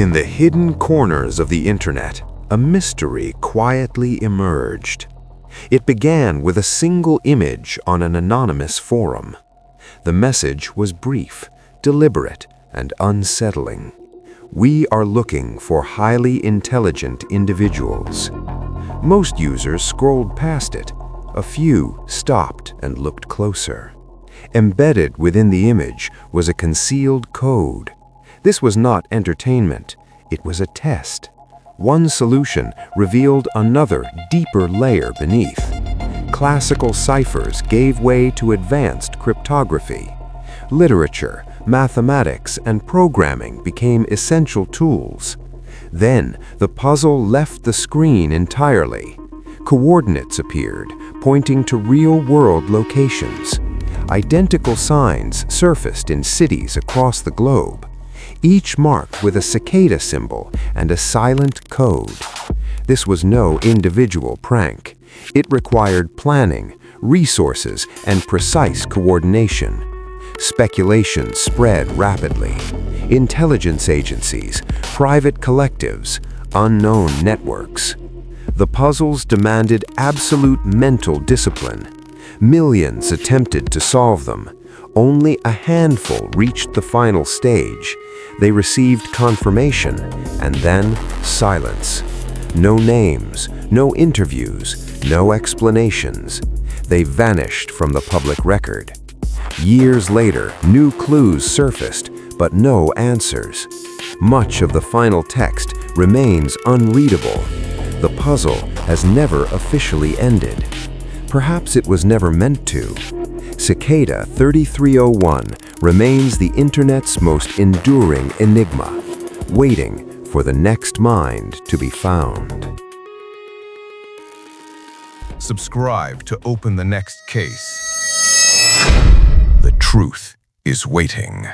In the hidden corners of the internet, a mystery quietly emerged. It began with a single image on an anonymous forum. The message was brief, deliberate, and unsettling. We are looking for highly intelligent individuals. Most users scrolled past it. A few stopped and looked closer. Embedded within the image was a concealed code. This was not entertainment, it was a test. One solution revealed another, deeper layer beneath. Classical ciphers gave way to advanced cryptography. Literature, mathematics, and programming became essential tools. Then, the puzzle left the screen entirely. Coordinates appeared, pointing to real-world locations. Identical signs surfaced in cities across the globe, each marked with a cicada symbol and a silent code. This was no individual prank. It required planning, resources, and precise coordination. Speculation spread rapidly. Intelligence agencies, private collectives, unknown networks. The puzzles demanded absolute mental discipline. Millions attempted to solve them. Only a handful reached the final stage. They received confirmation, and then silence. No names, no interviews, no explanations. They vanished from the public record. Years later, new clues surfaced, but no answers. Much of the final text remains unreadable. The puzzle has never officially ended. Perhaps it was never meant to. Cicada 3301 remains the internet's most enduring enigma, waiting for the next mind to be found. Subscribe to open the next case. The truth is waiting.